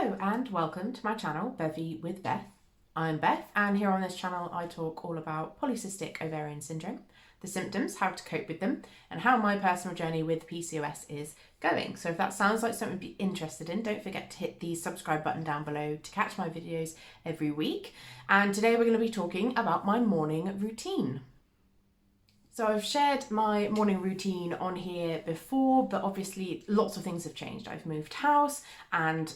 Hello and welcome to my channel, Bevvy with Beth. I'm Beth, and here on this channel I talk all about polycystic ovarian syndrome, the symptoms, how to cope with them, and how my personal journey with PCOS is going. So if that sounds like something to be interested in, don't forget to hit the subscribe button down below to catch my videos every week. And today we're going to be talking about my morning routine. So I've shared my morning routine on here before, but obviously lots of things have changed. I've moved house and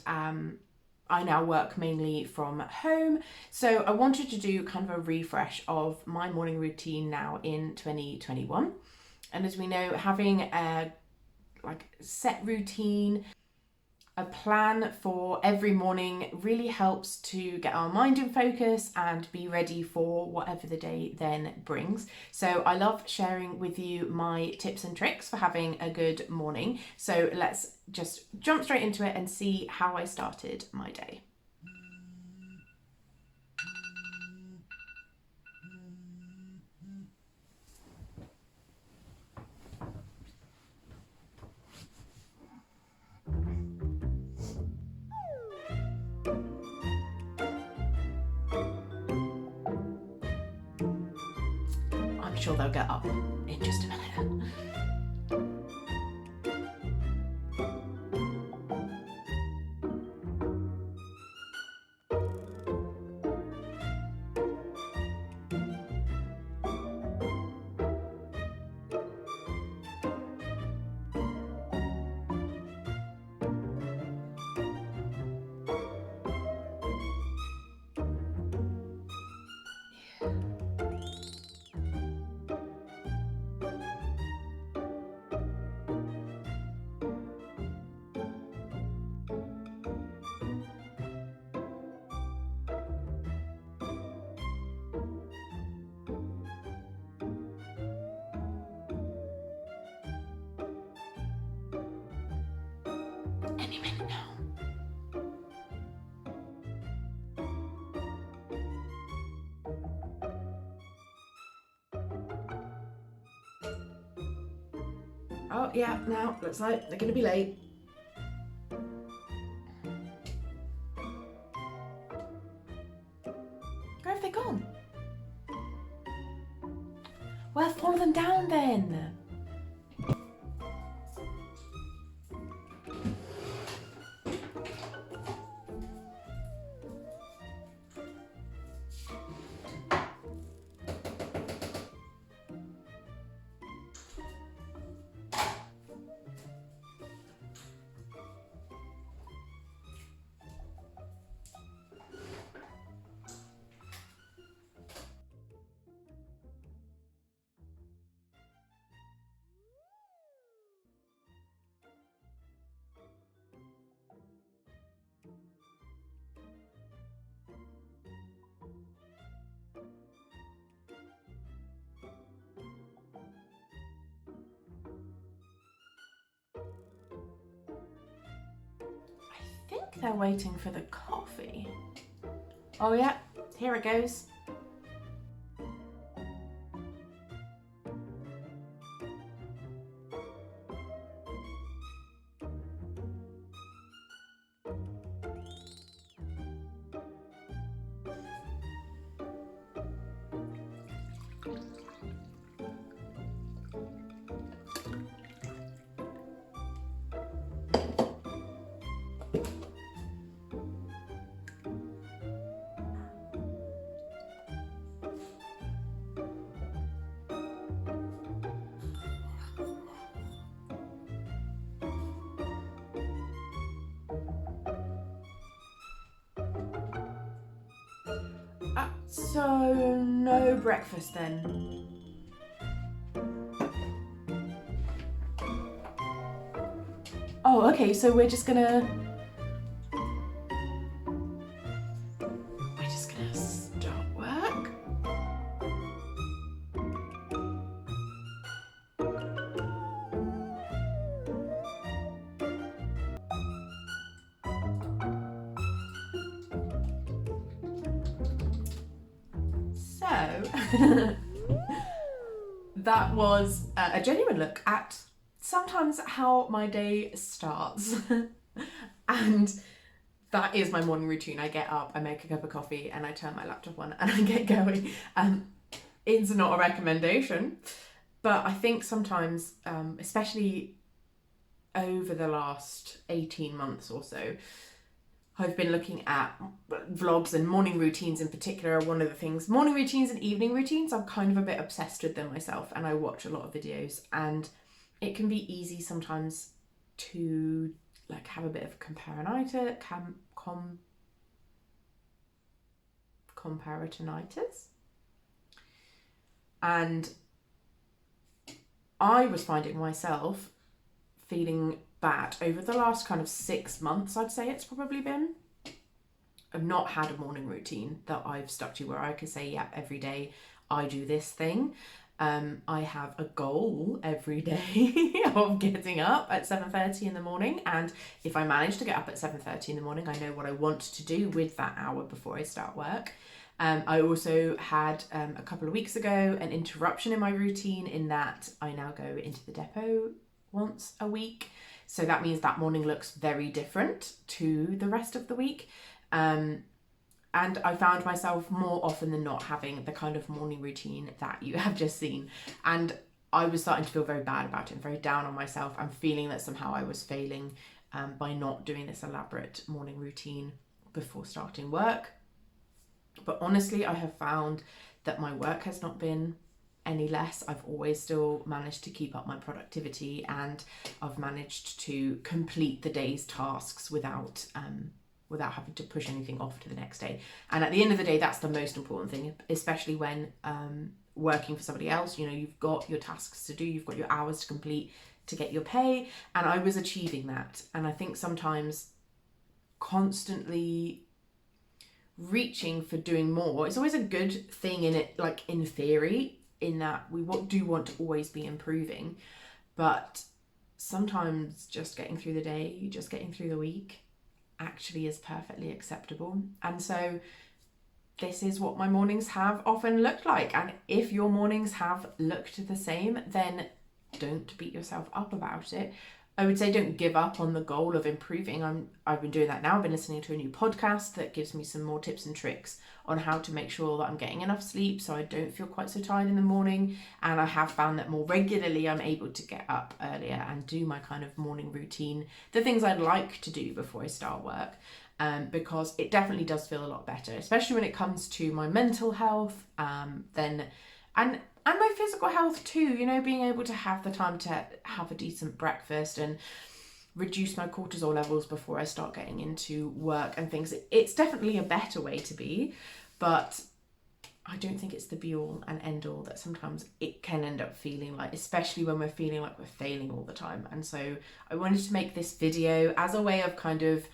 I now work mainly from home. So I wanted to do kind of a refresh of my morning routine now in 2021. And as we know, having a set routine, a plan for every morning really helps to get our mind in focus and be ready for whatever the day then brings. So I love sharing with you my tips and tricks for having a good morning. So let's just jump straight into it and see how I started my day. I'm sure they'll get up in just a minute. Any minute now. Oh yeah, now looks like they're going to be late. Where have they gone? Well, follow them down then. I think they're waiting for the coffee. Oh yeah, here it goes. So no breakfast then? Oh, okay, so we're just gonna start work. So that was a genuine look at sometimes how my day starts. And that is my morning routine. I get up, I make a cup of coffee, and I turn my laptop on and I get going. It's not a recommendation, but I think sometimes, especially over the last 18 months or so, I've been looking at vlogs, and morning routines in particular are one of the things. Morning routines and evening routines, I'm kind of a bit obsessed with them myself, and I watch a lot of videos, and it can be easy sometimes to like have a bit of comparatinitis. And I was finding myself feeling bad over the last kind of 6 months, I'd say it's probably been. I've not had a morning routine that I've stuck to where I could say, yeah, every day I do this thing. I have a goal every day of getting up at 7:30 in the morning, and if I manage to get up at 7:30 in the morning, I know what I want to do with that hour before I start work. I also had a couple of weeks ago an interruption in my routine in that I now go into the depot once a week. So that means that morning looks very different to the rest of the week. And I found myself more often than not having the kind of morning routine that you have just seen. And I was starting to feel very bad about it and very down on myself. I'm feeling that somehow I was failing by not doing this elaborate morning routine before starting work. But honestly, I have found that my work has not been any less. I've always still managed to keep up my productivity, and I've managed to complete the day's tasks without having to push anything off to the next day. And at the end of the day, that's the most important thing, especially when working for somebody else. You know, you've got your tasks to do, you've got your hours to complete to get your pay, and I was achieving that. And I think sometimes constantly reaching for doing more is always a good thing in it, like in theory, in that we do want to always be improving, but sometimes just getting through the day, just getting through the week actually is perfectly acceptable. And so this is what my mornings have often looked like. And if your mornings have looked the same, then don't beat yourself up about it. I would say don't give up on the goal of improving. I've been doing that now. I've been listening to a new podcast that gives me some more tips and tricks on how to make sure that I'm getting enough sleep so I don't feel quite so tired in the morning. And I have found that more regularly I'm able to get up earlier and do my kind of morning routine, the things I'd like to do before I start work. Because it definitely does feel a lot better, especially when it comes to my mental health, and my physical health too, you know, being able to have the time to have a decent breakfast and reduce my cortisol levels before I start getting into work and things. It's definitely a better way to be, but I don't think it's the be all and end all that sometimes it can end up feeling like, especially when we're feeling like we're failing all the time. And so I wanted to make this video as a way of kind of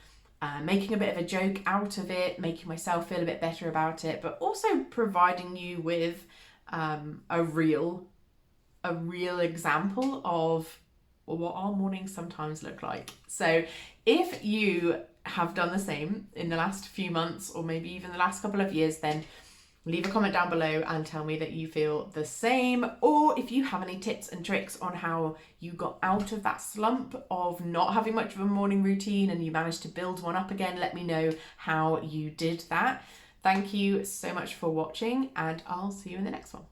making a bit of a joke out of it, making myself feel a bit better about it, but also providing you with a real example of what our mornings sometimes look like. So if you have done the same in the last few months, or maybe even the last couple of years, then leave a comment down below and tell me that you feel the same. Or if you have any tips and tricks on how you got out of that slump of not having much of a morning routine and you managed to build one up again, let me know how you did that. Thank you so much for watching, and I'll see you in the next one.